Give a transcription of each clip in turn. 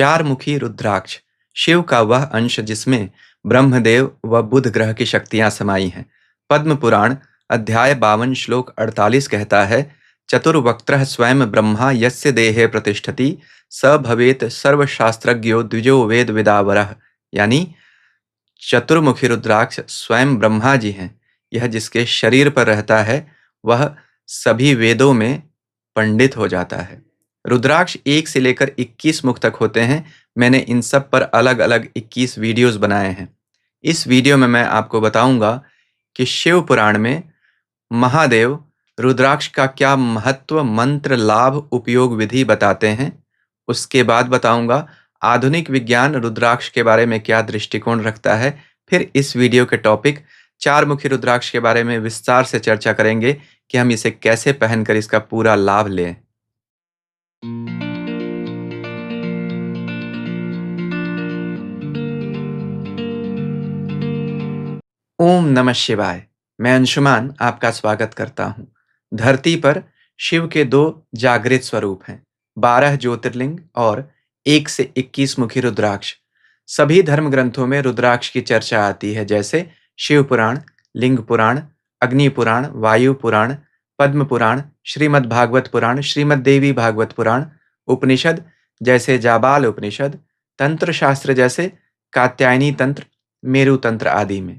चार मुखी रुद्राक्ष शिव का वह अंश जिसमें ब्रह्मदेव व बुध ग्रह की शक्तियां समाई हैं। पद्म पुराण अध्याय 52 श्लोक 48 कहता है, चतुर्वक्त्रः स्वयं ब्रह्मा यस्य देहे प्रतिष्ठति स भवेत सर्वशास्त्रज्ञो द्विजो वेद विदावरः। यानी चतुर्मुखी रुद्राक्ष स्वयं ब्रह्मा जी हैं। यह जिसके शरीर पर रहता है वह सभी वेदों में पंडित हो जाता है। रुद्राक्ष 1 से लेकर 21 मुख तक होते हैं। मैंने इन सब पर अलग अलग 21 वीडियोस बनाए हैं। इस वीडियो में मैं आपको बताऊंगा कि शिव पुराण में महादेव रुद्राक्ष का क्या महत्व, मंत्र, लाभ, उपयोग विधि बताते हैं। उसके बाद बताऊंगा आधुनिक विज्ञान रुद्राक्ष के बारे में क्या दृष्टिकोण रखता है। फिर इस वीडियो के टॉपिक चार मुखी रुद्राक्ष के बारे में विस्तार से चर्चा करेंगे कि हम इसे कैसे पहनकर इसका पूरा लाभ लें। ओम नमः शिवाय। मैं अंशुमान आपका स्वागत करता हूँ। धरती पर शिव के 2 जागृत स्वरूप हैं, 12 ज्योतिर्लिंग और 1 से 21 मुखी रुद्राक्ष। सभी धर्म ग्रंथों में रुद्राक्ष की चर्चा आती है, जैसे शिव पुराण, लिंग पुराण, अग्नि पुराण, वायु पुराण, पद्म पुराण, श्रीमद् भागवत पुराण, श्रीमद् देवी भागवत पुराण, उपनिषद जैसे जाबाल उपनिषद, तंत्र शास्त्र जैसे कात्यायनी तंत्र, मेरु तंत्र आदि में।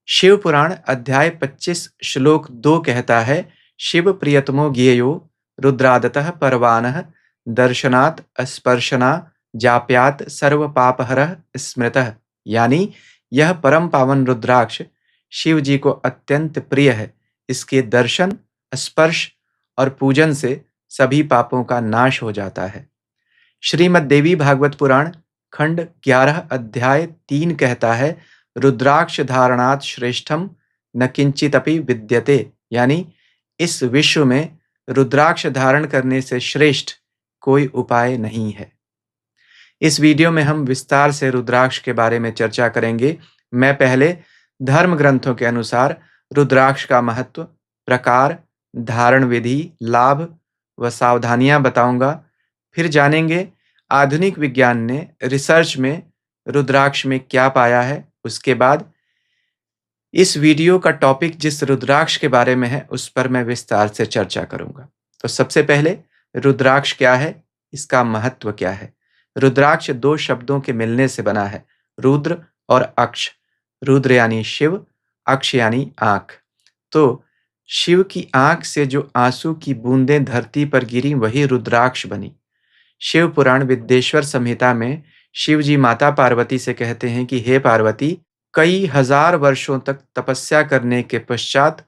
शिव पुराण अध्याय 25 श्लोक 2 कहता है, शिव प्रियतमो ज्ञेयो रुद्रादतः परवानः दर्शनात् स्पर्शना जाप्यात् सर्व पापहरः स्मृतः। यानी यह परम पावन रुद्राक्ष शिव जी को अत्यंत प्रिय है। इसके दर्शन, स्पर्श और पूजन से सभी पापों का नाश हो जाता है। श्रीमद् देवी भागवत पुराण खंड 11 अध्याय 3 कहता है, रुद्राक्ष धारणात् श्रेष्ठम न किंचिदपि विद्यते। यानी इस विश्व में रुद्राक्ष धारण करने से श्रेष्ठ कोई उपाय नहीं है। इस वीडियो में हम विस्तार से रुद्राक्ष के बारे में चर्चा करेंगे। मैं पहले धर्म ग्रंथों के अनुसार रुद्राक्ष का महत्व, प्रकार, धारण विधि, लाभ व सावधानियां बताऊंगा। फिर जानेंगे आधुनिक विज्ञान ने रिसर्च में रुद्राक्ष में क्या पाया है। उसके बाद इस वीडियो का टॉपिक जिस रुद्राक्ष के बारे में है उस पर मैं विस्तार से चर्चा करूंगा। तो सबसे पहले रुद्राक्ष क्या है, इसका महत्व क्या है। रुद्राक्ष 2 शब्दों के मिलने से बना है, रुद्र और अक्ष। रुद्र यानी शिव, अक्ष यानी आंख। तो शिव की आंख से जो आंसू की बूंदें धरती पर गिरी वही रुद्राक्ष बनी। शिव पुराण विद्येश्वर संहिता में शिव जी माता पार्वती से कहते हैं कि हे पार्वती, कई हजार वर्षों तक तपस्या करने के पश्चात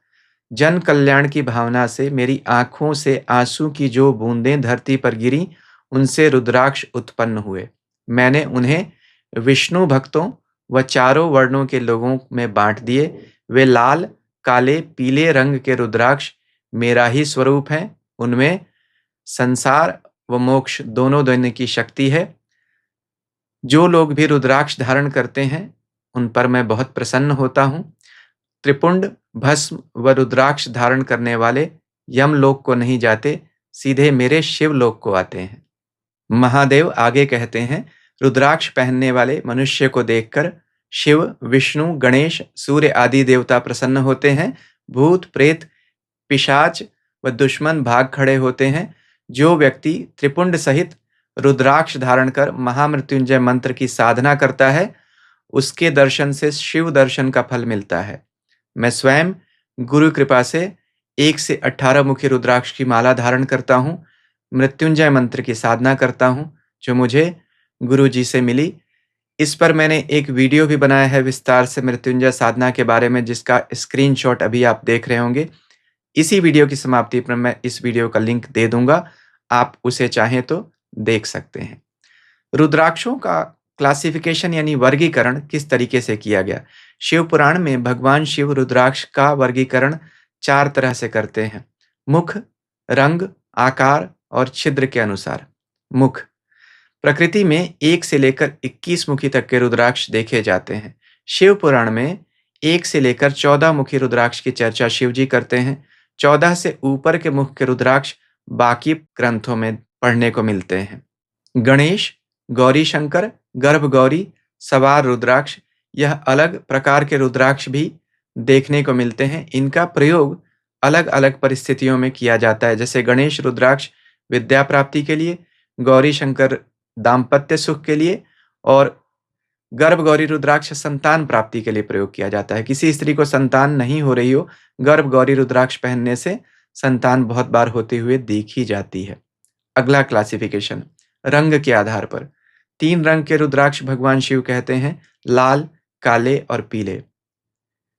जन कल्याण की भावना से मेरी आंखों से आंसू की जो बूंदें धरती पर गिरी उनसे रुद्राक्ष उत्पन्न हुए। मैंने उन्हें विष्णु भक्तों व चारों वर्णों के लोगों में बांट दिए। वे लाल, काले, पीले रंग के रुद्राक्ष मेरा ही स्वरूप हैं। उनमें संसार व मोक्ष दोनों देने की शक्ति है। जो लोग भी रुद्राक्ष धारण करते हैं उन पर मैं बहुत प्रसन्न होता हूँ। त्रिपुंड, भस्म व रुद्राक्ष धारण करने वाले यमलोक को नहीं जाते, सीधे मेरे शिवलोक को आते हैं। महादेव आगे कहते हैं, रुद्राक्ष पहनने वाले मनुष्य को देखकर शिव, विष्णु, गणेश, सूर्य आदि देवता प्रसन्न होते हैं। भूत, प्रेत, पिशाच व दुश्मन भाग खड़े होते हैं। जो व्यक्ति त्रिपुंड सहित रुद्राक्ष धारण कर महामृत्युंजय मंत्र की साधना करता है उसके दर्शन से शिव दर्शन का फल मिलता है। मैं स्वयं गुरु कृपा से 1 से 18 मुखी रुद्राक्ष की माला धारण करता हूँ। मृत्युंजय मंत्र की साधना करता हूँ जो मुझे गुरु जी से मिली। इस पर मैंने एक वीडियो भी बनाया है विस्तार से मृत्युंजय साधना के बारे में, जिसका स्क्रीनशॉट अभी आप देख रहे होंगे। इसी वीडियो की समाप्ति पर मैं इस वीडियो का लिंक दे दूंगा, आप उसे चाहें तो देख सकते हैं। रुद्राक्षों का क्लासिफिकेशन यानी वर्गीकरण किस तरीके से किया गया। शिव पुराण में भगवान शिव रुद्राक्ष का वर्गीकरण 4 तरह से करते हैं, मुख, रंग, आकार और छिद्र के अनुसार। मुख, प्रकृति में 1 से लेकर 21 मुखी तक के रुद्राक्ष देखे जाते हैं। शिव पुराण में 1 से लेकर 14 मुखी रुद्राक्ष की चर्चा शिव जी करते हैं। 14 से ऊपर के मुख के रुद्राक्ष बाकी ग्रंथों में पढ़ने को मिलते हैं। गणेश गौरी शंकर, गर्भ गौरी, सवार रुद्राक्ष, यह अलग प्रकार के रुद्राक्ष भी देखने को मिलते हैं। इनका प्रयोग अलग अलग परिस्थितियों में किया जाता है, जैसे गणेश रुद्राक्ष विद्या प्राप्ति के लिए, गौरी शंकर दाम्पत्य सुख के लिए और गर्भ गौरी रुद्राक्ष संतान प्राप्ति के लिए प्रयोग किया जाता है। किसी स्त्री को संतान नहीं हो रही हो, गर्भ गौरी रुद्राक्ष पहनने से संतान बहुत बार होते हुए देखी जाती है। अगला क्लासिफिकेशन, रंग के आधार पर 3 रंग के रुद्राक्ष भगवान शिव कहते हैं, लाल, काले और पीले।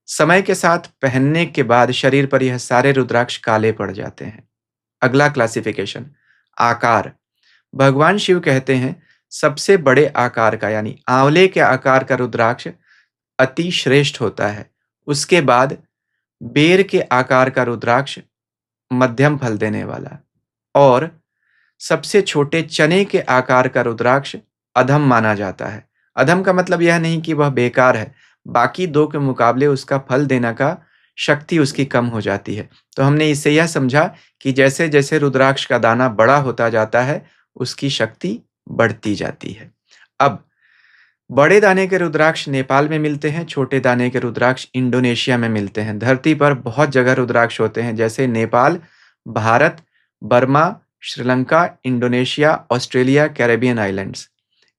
समय के साथ पहनने के बाद शरीर पर यह सारे रुद्राक्ष काले पड़ जाते हैं। अगला क्लासिफिकेशन, आकार। भगवान शिव कहते हैं सबसे बड़े आकार का यानी आंवले के आकार का रुद्राक्ष अति श्रेष्ठ होता है। उसके बाद बेर के आकार का रुद्राक्ष मध्यम फल देने वाला और सबसे छोटे चने के आकार का रुद्राक्ष अधम माना जाता है। अधम का मतलब यह नहीं कि वह बेकार है, बाकी 2 के मुकाबले उसका फल देना का शक्ति उसकी कम हो जाती है। तो हमने इससे यह समझा कि जैसे जैसे रुद्राक्ष का दाना बड़ा होता जाता है उसकी शक्ति बढ़ती जाती है। अब बड़े दाने के रुद्राक्ष नेपाल में मिलते हैं, छोटे दाने के रुद्राक्ष इंडोनेशिया में मिलते हैं। धरती पर बहुत जगह रुद्राक्ष होते हैं, जैसे Nepal, Bharat, Burma, Sri Lanka, Indonesia, Australia, Caribbean islands.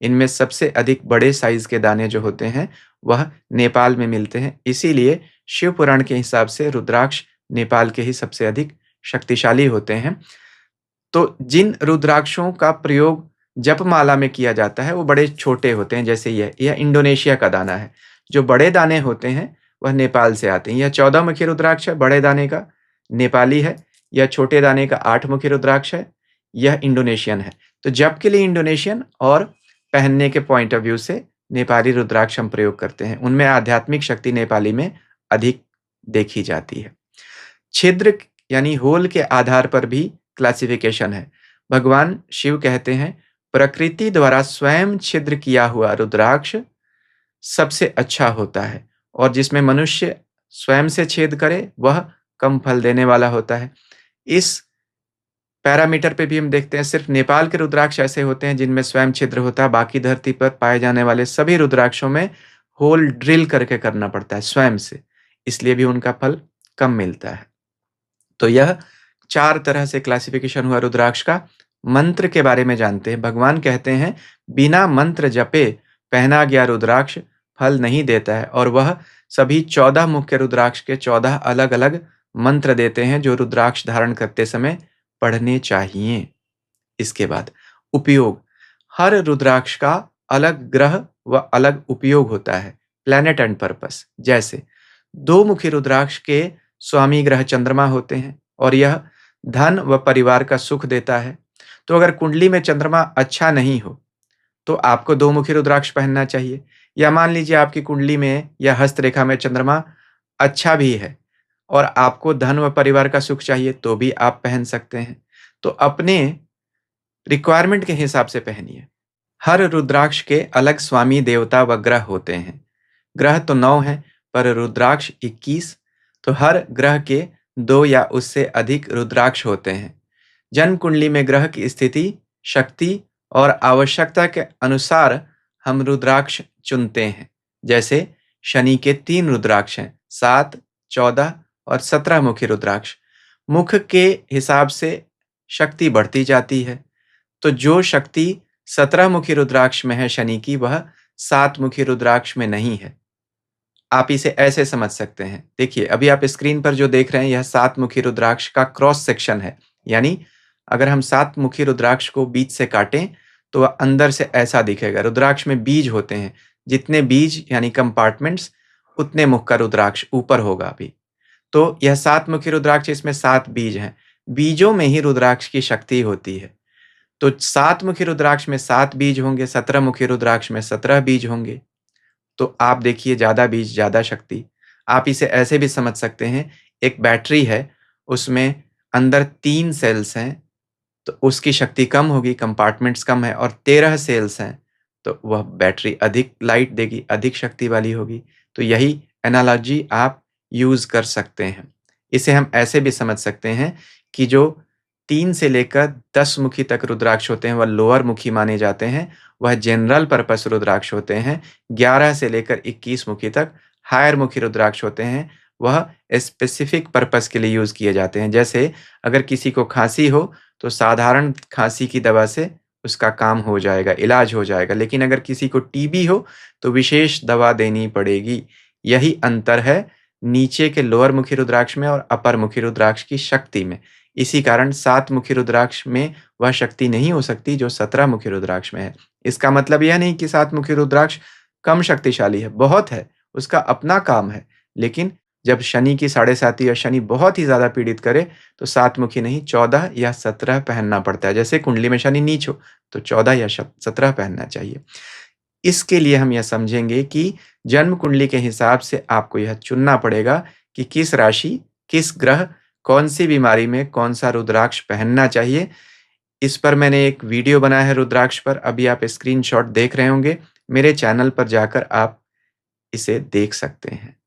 इनमें सबसे अधिक बड़े साइज के दाने जो होते हैं वह नेपाल में मिलते हैं। इसीलिए शिव पुराण के हिसाब से रुद्राक्ष नेपाल के ही सबसे अधिक शक्तिशाली होते हैं। तो जिन रुद्राक्षों का प्रयोग जपमाला में किया जाता है वो बड़े छोटे होते हैं, जैसे यह इंडोनेशिया का दाना है। जो बड़े दाने होते हैं वह नेपाल से आते हैं। यह 14 मुखी रुद्राक्ष है, बड़े दाने का नेपाली है। यह छोटे दाने का 8 मुखी रुद्राक्ष है, यह इंडोनेशियन है। तो जप के लिए इंडोनेशियन और पहनने के पॉइंट ऑफ व्यू से नेपाली रुद्राक्ष हम प्रयोग करते हैं। उनमें आध्यात्मिक शक्ति नेपाली में अधिक देखी जाती है। छिद्र यानी होल के आधार पर भी क्लासिफिकेशन है। भगवान शिव कहते हैं प्रकृति द्वारा स्वयं छिद्र किया हुआ रुद्राक्ष सबसे अच्छा होता है और जिसमें मनुष्य स्वयं से छेद करे वह कम फल देने वाला होता है। इस पैरामीटर पे भी हम देखते हैं सिर्फ नेपाल के रुद्राक्ष ऐसे होते हैं जिनमें स्वयं छिद्र होता है, बाकी धरती पर पाए जाने वाले सभी रुद्राक्षों में होल ड्रिल करके करना पड़ता है स्वयं से, इसलिए भी उनका फल कम मिलता है। तो यह 4 तरह से क्लासिफिकेशन हुआ रुद्राक्ष का। मंत्र के बारे में जानते हैं। भगवान कहते हैं बिना मंत्र जपे पहना गया रुद्राक्ष फल नहीं देता है और वह सभी 14 मुख्य रुद्राक्ष के 14 अलग अलग मंत्र देते हैं जो रुद्राक्ष धारण करते समय पढ़ने चाहिए। इसके बाद उपयोग, हर रुद्राक्ष का अलग ग्रह व अलग उपयोग होता है, प्लैनेट एंड पर्पस। जैसे 2 मुखी रुद्राक्ष के स्वामी ग्रह चंद्रमा होते हैं और यह धन व परिवार का सुख देता है। तो अगर कुंडली में चंद्रमा अच्छा नहीं हो तो आपको 2 मुखी रुद्राक्ष पहनना चाहिए। या मान लीजिए आपकी कुंडली में या हस्तरेखा में चंद्रमा अच्छा भी है और आपको धन व परिवार का सुख चाहिए तो भी आप पहन सकते हैं। तो अपने रिक्वायरमेंट के हिसाब से पहनिए। हर रुद्राक्ष के अलग स्वामी देवता व ग्रह होते हैं। ग्रह तो 9 हैं पर रुद्राक्ष 21, तो हर ग्रह के 2 या उससे अधिक रुद्राक्ष होते हैं। जन्म कुंडली में ग्रह की स्थिति, शक्ति और आवश्यकता के अनुसार हम रुद्राक्ष चुनते हैं। जैसे शनि के 3 रुद्राक्ष हैं, 7, 14 और 17 मुखी रुद्राक्ष। मुख के हिसाब से शक्ति बढ़ती जाती है, तो जो शक्ति 17 मुखी रुद्राक्ष में है शनि की, वह 7 मुखी रुद्राक्ष में नहीं है। आप इसे ऐसे समझ सकते हैं। देखिए अभी आप स्क्रीन पर जो देख रहे हैं यह 7 मुखी रुद्राक्ष का क्रॉस सेक्शन है। यानी अगर हम 7 मुखी रुद्राक्ष को बीच से काटें तो वह अंदर से ऐसा दिखेगा। रुद्राक्ष में बीज होते हैं, जितने बीज यानी कंपार्टमेंट्स उतने मुख का रुद्राक्ष ऊपर होगा। अभी तो यह 7 मुखी रुद्राक्ष, इसमें 7 बीज हैं। बीजों में ही रुद्राक्ष की शक्ति होती है। तो 7 मुखी रुद्राक्ष में 7 बीज होंगे, 17 मुखी रुद्राक्ष में 17 बीज होंगे। तो आप देखिए ज्यादा बीज ज्यादा शक्ति। आप इसे ऐसे भी समझ सकते हैं, एक बैटरी है, उसमें अंदर 3 सेल्स हैं तो उसकी शक्ति कम होगी, कंपार्टमेंट्स कम है, और 13 सेल्स हैं तो वह बैटरी अधिक लाइट देगी, अधिक शक्ति वाली होगी। तो यही एनालॉजी आप यूज कर सकते हैं। इसे हम ऐसे भी समझ सकते हैं कि जो 3 से लेकर 10 मुखी तक रुद्राक्ष होते हैं वह लोअर मुखी माने जाते हैं, वह जनरल पर्पस रुद्राक्ष होते हैं। 11 से लेकर 21 मुखी तक हायर मुखी रुद्राक्ष होते हैं, वह स्पेसिफिक पर्पस के लिए यूज़ किए जाते हैं। जैसे अगर किसी को खाँसी हो, तो साधारण खाँसी की दवा से उसका काम हो जाएगा, इलाज हो जाएगा। लेकिन अगर किसी को टीबी हो, तो विशेष दवा देनी पड़ेगी। यही अंतर है नीचे के लोअर मुखी रुद्राक्ष में और अपर मुखी रुद्राक्ष की शक्ति में। इसी कारण 7 मुखी रुद्राक्ष में वह शक्ति नहीं हो सकती जो 17 मुखी रुद्राक्ष में है। इसका मतलब यह नहीं कि 7 मुखी रुद्राक्ष कम शक्तिशाली है, बहुत है, उसका अपना काम है। लेकिन जब शनि की साढ़े साती या शनि बहुत ही ज़्यादा पीड़ित करे, तो 7 मुखी नहीं 14 या 17 पहनना पड़ता है। जैसे कुंडली में शनि नीच हो, तो 14 या 17 पहनना चाहिए। इसके लिए हम यह समझेंगे कि जन्म कुंडली के हिसाब से आपको यह चुनना पड़ेगा कि किस राशि, किस ग्रह, कौन-सी बीमारी में कौन-सा रुद्राक्ष पहनना चाहिए। इस पर मैंने एक वीडियो बनाया है रुद्राक्ष पर, अभी आप स्क्रीनशॉट देख रहे होंगे। मेरे चैनल पर जाकर आप इसे देख सकते हैं।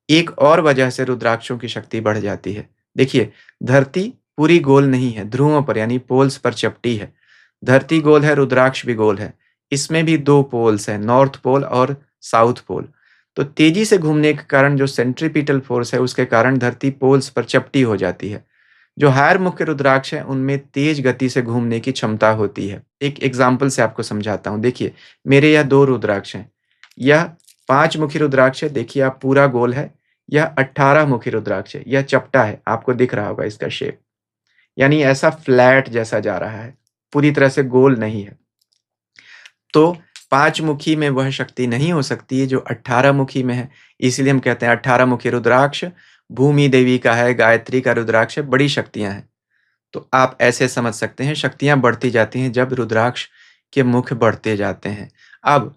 एक और वजह से रुद्राक्षों की शक्ति बढ़ जाती है। देखिए, धरती पूरी गोल नहीं है, ध्रुवों पर यानी पोल्स पर चपटी है। धरती गोल है, रुद्राक्ष भी गोल है। इसमें भी 2 पोल्स हैं, नॉर्थ पोल और साउथ पोल। तो तेजी से घूमने के कारण जो सेंट्रीपिटल फोर्स है, उसके कारण धरती पोल्स पर चपटी हो जाती है। जो हायर मुख्य रुद्राक्ष हैं, उनमें तेज गति से घूमने की क्षमता होती है। एक एग्जाम्पल से आपको समझाता हूँ। देखिए, मेरे यह 2 रुद्राक्ष हैं। यह 5 मुखी रुद्राक्ष है, देखिए आप पूरा गोल है। यह 18 मुखी रुद्राक्ष है, यह चपटा है, आपको दिख रहा होगा इसका शेप। यानी ऐसा फ्लैट जैसा जा रहा है, पूरी तरह से गोल नहीं है। तो 5 मुखी में वह शक्ति नहीं हो सकती है जो 18 मुखी में है। इसलिए हम कहते हैं 18 मुखी रुद्राक्ष भूमि देवी का है, गायत्री का रुद्राक्ष है, बड़ी शक्तियाँ हैं। तो आप ऐसे समझ सकते हैं शक्तियाँ बढ़ती जाती हैं जब रुद्राक्ष के मुख बढ़ते जाते हैं। अब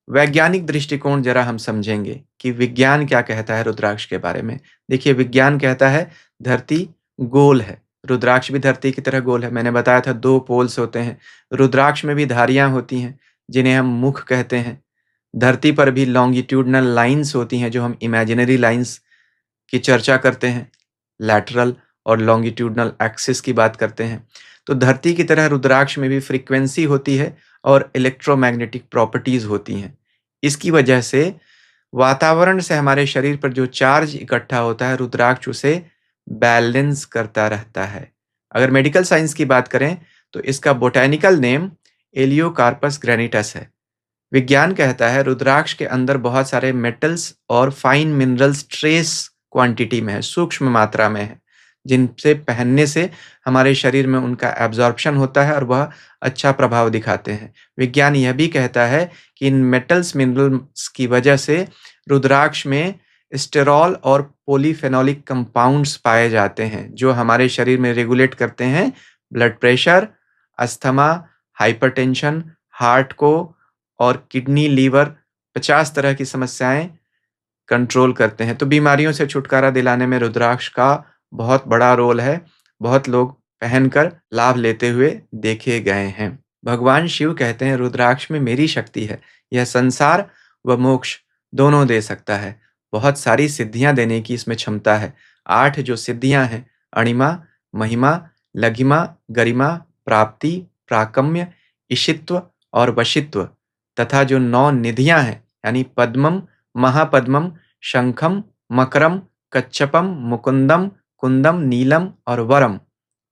वैज्ञानिक दृष्टिकोण ज़रा हम समझेंगे कि विज्ञान क्या कहता है रुद्राक्ष के बारे में। देखिए, विज्ञान कहता है धरती गोल है, रुद्राक्ष भी धरती की तरह गोल है। मैंने बताया था 2 पोल्स होते हैं। रुद्राक्ष में भी धारियाँ होती हैं, जिन्हें हम मुख कहते हैं। धरती पर भी लॉन्गिट्यूडनल लाइन्स होती हैं, जो हम इमेजिनरी लाइन्स की चर्चा करते हैं। लैटरल और लॉन्गिट्यूडनल एक्सिस की बात करते हैं। तो धरती की तरह रुद्राक्ष में भी फ्रीक्वेंसी होती है और इलेक्ट्रोमैग्नेटिक प्रॉपर्टीज़ होती हैं। इसकी वजह से वातावरण से हमारे शरीर पर जो चार्ज इकट्ठा होता है, रुद्राक्ष उसे बैलेंस करता रहता है। अगर मेडिकल साइंस की बात करें, तो इसका बोटैनिकल नेम एलियोकार्पस ग्रैनिटस है। विज्ञान कहता है रुद्राक्ष के अंदर बहुत सारे मेटल्स और फाइन मिनरल्स ट्रेस क्वांटिटी में है, सूक्ष्म मात्रा में है, जिनसे पहनने से हमारे शरीर में उनका एब्जॉर्प्शन होता है और वह अच्छा प्रभाव दिखाते हैं। विज्ञान यह भी कहता है कि इन मेटल्स मिनरल्स की वजह से रुद्राक्ष में स्टेरॉल और पॉलीफेनोलिक कंपाउंड्स पाए जाते हैं, जो हमारे शरीर में रेगुलेट करते हैं blood pressure, asthma, hypertension, heart को और किडनी, लीवर 50 तरह की समस्याएं कंट्रोल करते हैं। तो बीमारियों से छुटकारा दिलाने में रुद्राक्ष का बहुत बड़ा रोल है। बहुत लोग पहनकर लाभ लेते हुए देखे गए हैं। भगवान शिव कहते हैं रुद्राक्ष में मेरी शक्ति है, यह संसार व मोक्ष दोनों दे सकता है। बहुत सारी सिद्धियां देने की इसमें क्षमता है। 8 जो सिद्धियां हैं, अणिमा, महिमा, लघिमा, गरिमा, प्राप्ति, प्राकम्य, ईशित्व और वशित्व, तथा जो 9 निधियां हैं, यानी पद्मम, महापद्मम, शंखम, मकरम, कच्छपम, मुकुंदम, कुंदम, नीलम और वरम,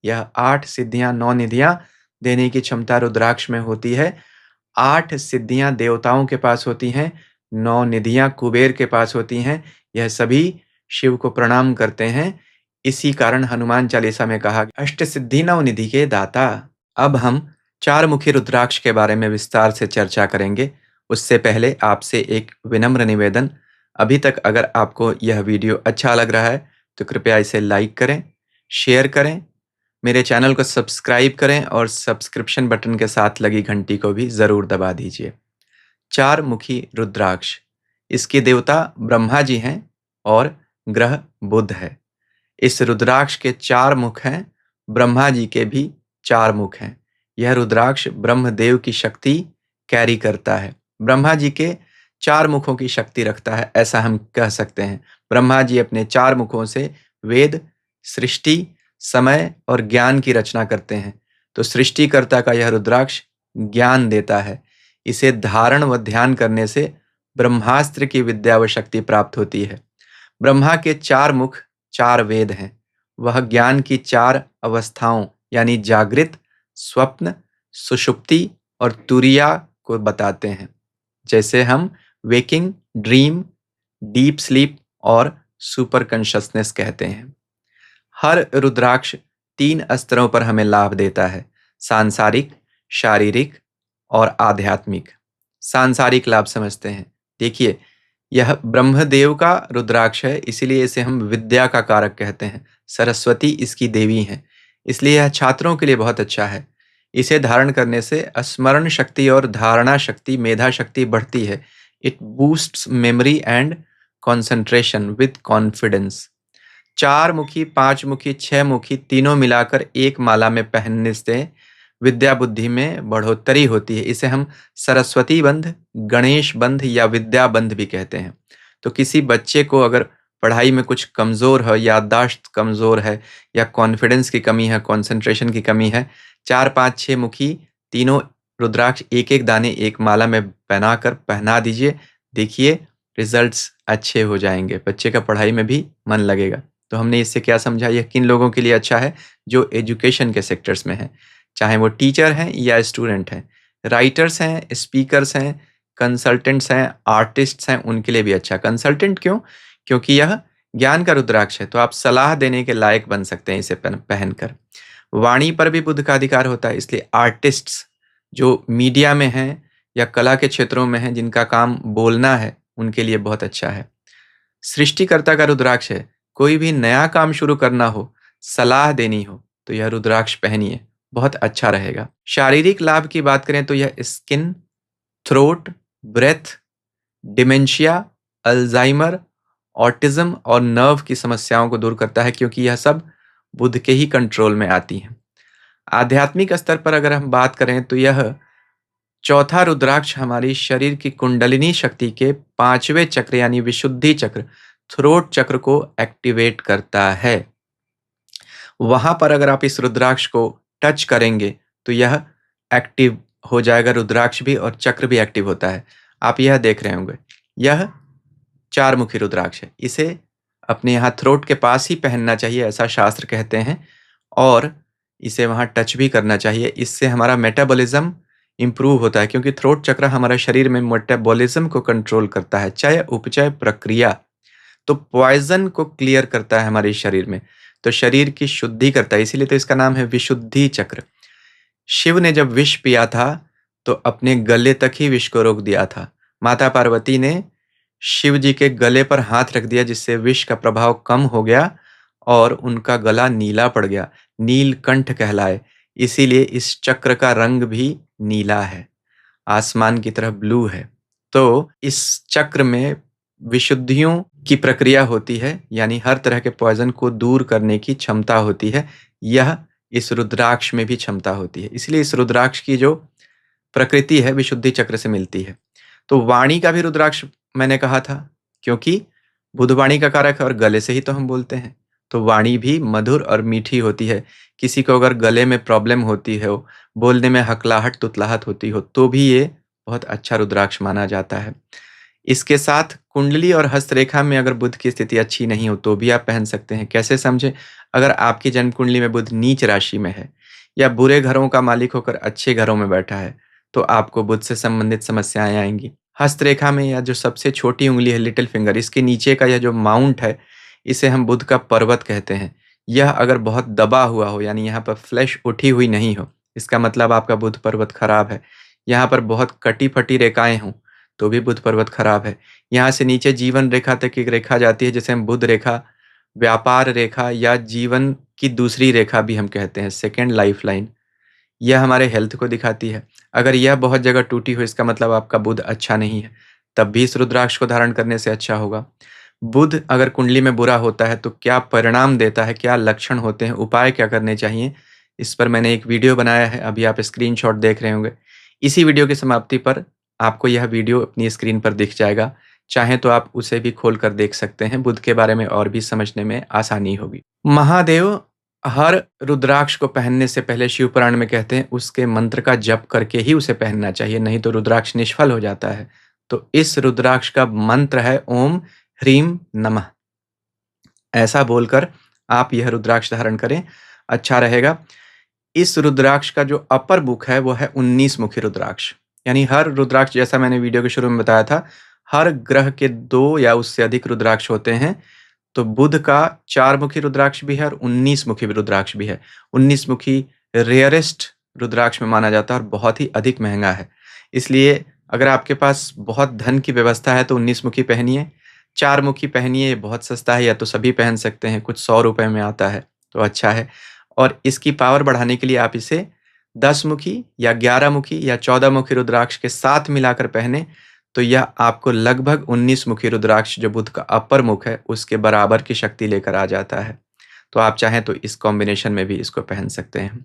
यह 8 सिद्धियां, 9 निधियां देने की क्षमता रुद्राक्ष में होती है। 8 सिद्धियां देवताओं के पास होती हैं, 9 निधियां कुबेर के पास होती हैं। यह सभी शिव को प्रणाम करते हैं। इसी कारण हनुमान चालीसा में कहा, अष्ट सिद्धि 9 निधि के दाता। अब हम 4 मुखी रुद्राक्ष के बारे में विस्तार से चर्चा करेंगे। उससे पहले आपसे एक विनम्र निवेदन, अभी तक अगर आपको यह वीडियो अच्छा लग रहा है तो कृपया इसे लाइक करें, शेयर करें, मेरे चैनल को सब्सक्राइब करें और सब्सक्रिप्शन बटन के साथ लगी घंटी को भी ज़रूर दबा दीजिए। 4 मुखी रुद्राक्ष, इसके देवता ब्रह्मा जी हैं और ग्रह बुध है। इस रुद्राक्ष के 4 मुख हैं, ब्रह्मा जी के भी 4 मुख हैं। यह रुद्राक्ष ब्रह्मदेव की शक्ति कैरी करता है। ब्रह्मा जी के 4 मुखों की शक्ति रखता है, ऐसा हम कह सकते हैं। ब्रह्मा जी अपने 4 मुखों से वेद, सृष्टि, समय और ज्ञान की रचना करते हैं। तो सृष्टिकर्ता का यह रुद्राक्ष ज्ञान देता है। इसे धारण व ध्यान करने से ब्रह्मास्त्र की विद्या व शक्ति प्राप्त होती है। ब्रह्मा के 4 मुख 4 वेद हैं। वह ज्ञान की 4 अवस्थाओं यानी जागृत, स्वप्न, सुषुप्ति और तुरिया को बताते हैं। जैसे हम वेकिंग, ड्रीम, डीप स्लीप और सुपर कॉन्शसनेस कहते हैं। हर रुद्राक्ष 3 स्तरों पर हमें लाभ देता है: सांसारिक, शारीरिक और आध्यात्मिक। सांसारिक लाभ समझते हैं। देखिए, यह ब्रह्मदेव का रुद्राक्ष है, इसीलिए इसे हम विद्या का कारक कहते हैं। सरस्वती इसकी देवी हैं, इसलिए यह छात्रों के लिए बहुत अच्छा है। इसे धारण करने से स्मरण शक्ति और धारणा शक्ति, मेधा शक्ति बढ़ती है। It boosts memory and concentration with confidence. 4 मुखी, 5 मुखी, 6 मुखी तीनों मिलाकर एक माला में पहनने से विद्या बुद्धि में बढ़ोतरी होती है। इसे हम सरस्वती बंध, गणेश बंध या विद्या बंध भी कहते हैं। तो किसी बच्चे को अगर पढ़ाई में कुछ कमजोर है, याददाश्त कमजोर है या कॉन्फिडेंस की कमी है, कंसंट्रेशन की कमी है, 4, 5, 6 मुखी तीनों रुद्राक्ष एक एक दाने एक माला में बनाकर पहना दीजिए। देखिए, रिजल्ट्स अच्छे हो जाएंगे, बच्चे का पढ़ाई में भी मन लगेगा। तो हमने इससे क्या समझा, यह किन लोगों के लिए अच्छा है? जो एजुकेशन के सेक्टर्स में है, चाहे वो टीचर हैं या स्टूडेंट हैं, राइटर्स हैं, स्पीकर्स हैं, कंसल्टेंट्स हैं, आर्टिस्ट्स हैं, उनके लिए भी अच्छा। कंसल्टेंट क्यों? क्योंकि यह ज्ञान का रुद्राक्ष है, तो आप सलाह देने के लायक बन सकते हैं इसे पहनकर। वाणी पर भी बुध का अधिकार होता है, इसलिए आर्टिस्ट्स जो मीडिया में हैं या कला के क्षेत्रों में हैं, जिनका काम बोलना है, उनके लिए बहुत अच्छा है। सृष्टिकर्ता का रुद्राक्ष है। कोई भी नया काम शुरू करना हो, सलाह देनी हो, तो यह रुद्राक्ष पहनिए, बहुत अच्छा रहेगा। शारीरिक लाभ की बात करें तो यह skin, throat, breath, dementia, Alzheimer, autism और नर्व की समस्याओं को दूर करता है, क्योंकि यह सब बुध के ही कंट्रोल में आती हैं। आध्यात्मिक स्तर पर अगर हम बात करें तो यह चौथा रुद्राक्ष हमारी शरीर की कुंडलिनी शक्ति के 5वें चक्र यानी विशुद्धि चक्र, थ्रोट चक्र को एक्टिवेट करता है। वहां पर अगर आप इस रुद्राक्ष को टच करेंगे तो यह एक्टिव हो जाएगा, रुद्राक्ष भी और चक्र भी एक्टिव होता है। आप यह देख रहे होंगे, यह 4 मुखी रुद्राक्ष है। इसे अपने यहाँ थ्रोट के पास ही पहनना चाहिए, ऐसा शास्त्र कहते हैं, और इसे वहाँ टच भी करना चाहिए। इससे हमारा मेटाबॉलिज्म इंप्रूव होता है, क्योंकि थ्रोट चक्र हमारे शरीर में मेटाबॉलिज्म को कंट्रोल करता है, चय उपचय प्रक्रिया। तो पॉइजन को क्लियर करता है हमारे शरीर में, तो शरीर की शुद्धि करता है, इसीलिए तो इसका नाम है विशुद्धि चक्र। शिव ने जब विष पिया था तो अपने गले तक ही विष को रोक दिया था। माता पार्वती ने शिव जी के गले पर हाथ रख दिया, जिससे विष का प्रभाव कम हो गया और उनका गला नीला पड़ गया, नीलकंठ कहलाए। इसीलिए इस चक्र का रंग भी नीला है, आसमान की तरह ब्लू है। तो इस चक्र में विशुद्धियों की प्रक्रिया होती है, यानी हर तरह के पॉइजन को दूर करने की क्षमता होती है। यह इस रुद्राक्ष में भी क्षमता होती है, इसलिए इस रुद्राक्ष की जो प्रकृति है विशुद्धि चक्र से मिलती है। तो वाणी का भी रुद्राक्ष मैंने कहा था, क्योंकि बुध वाणी का कारक है और गले से ही तो हम बोलते हैं, तो वाणी भी मधुर और मीठी होती है। किसी को अगर गले में प्रॉब्लम होती है, बोलने में हकलाहट तुतलाहट होती हो, तो भी ये बहुत अच्छा रुद्राक्ष माना जाता है। इसके साथ कुंडली और हस्तरेखा में अगर बुध की स्थिति अच्छी नहीं हो तो भी आप पहन सकते हैं। कैसे समझे? अगर आपकी जन्म कुंडली में बुध नीच राशि में है या बुरे घरों का मालिक होकर अच्छे घरों में बैठा है, तो आपको बुध से संबंधित समस्याएं आएंगी। हस्तरेखा में या जो सबसे छोटी उंगली है, लिटिल फिंगर, इसके नीचे का यह जो माउंट है, इसे हम बुध का पर्वत कहते हैं। यह अगर बहुत दबा हुआ हो, यानी यहाँ पर फ्लैश उठी हुई नहीं हो, इसका मतलब आपका बुध पर्वत खराब है। यहाँ पर बहुत कटी फटी रेखाएं हों तो भी बुध पर्वत खराब है। यहाँ से नीचे जीवन रेखा तक एक रेखा जाती है, जिसे हम बुध रेखा, व्यापार रेखा या जीवन की दूसरी रेखा भी हम कहते हैं, सेकेंड लाइफ लाइन। यह हमारे हेल्थ को दिखाती है। अगर यह बहुत जगह टूटी हो, इसका मतलब आपका बुध अच्छा नहीं है, तब भी इस रुद्राक्ष को धारण करने से अच्छा होगा। बुध अगर कुंडली में बुरा होता है तो क्या परिणाम देता है, क्या लक्षण होते हैं, उपाय क्या करने चाहिए, इस पर मैंने एक वीडियो बनाया है, अभी आप स्क्रीनशॉट देख रहे होंगे। इसी वीडियो की समाप्ति पर आपको यह वीडियो अपनी स्क्रीन पर दिख जाएगा, चाहें तो आप उसे भी खोल कर देख सकते हैं। बुध के बारे में और भी समझने में आसानी होगी। महादेव हर रुद्राक्ष को पहनने से पहले शिव पुराण में कहते हैं उसके मंत्र का जप करके ही उसे पहनना चाहिए, नहीं तो रुद्राक्ष निष्फल हो जाता है। तो इस रुद्राक्ष का मंत्र है ओम ह्रीम नमः। ऐसा बोलकर आप यह रुद्राक्ष धारण करें, अच्छा रहेगा। इस रुद्राक्ष का जो अपर मुख है वो है 19 मुखी रुद्राक्ष। यानी हर रुद्राक्ष, जैसा मैंने वीडियो के शुरू में बताया था, हर ग्रह के 2 या उससे अधिक रुद्राक्ष होते हैं। तो बुध का 4 मुखी रुद्राक्ष भी है और 19 मुखी भी रुद्राक्ष भी है। 19 मुखी रेयरेस्ट रुद्राक्ष में माना जाता है और बहुत ही अधिक महँगा है। इसलिए अगर आपके पास बहुत धन की व्यवस्था है तो 19 मुखी पहनिए, 4 मुखी पहनिए, ये बहुत सस्ता है, या तो सभी पहन सकते हैं, कुछ 100 रुपए में आता है, तो अच्छा है। और इसकी पावर बढ़ाने के लिए आप इसे 10 मुखी या 11 मुखी या 14 मुखी रुद्राक्ष के साथ मिलाकर पहने, तो यह आपको लगभग 19 मुखी रुद्राक्ष, जो बुध का अपर मुख है, उसके बराबर की शक्ति लेकर आ जाता है। तो आप चाहें तो इस कॉम्बिनेशन में भी इसको पहन सकते हैं।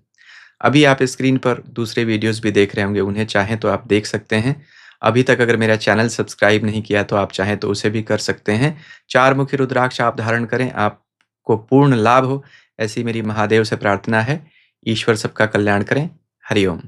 अभी आप स्क्रीन पर दूसरे वीडियोज़ भी देख रहे होंगे, उन्हें चाहें तो आप देख सकते हैं। अभी तक अगर मेरा चैनल सब्सक्राइब नहीं किया तो आप चाहें तो उसे भी कर सकते हैं। 4 मुखी रुद्राक्ष आप धारण करें, आपको पूर्ण लाभ हो, ऐसी मेरी महादेव से प्रार्थना है। ईश्वर सबका कल्याण करें। हरि ओम।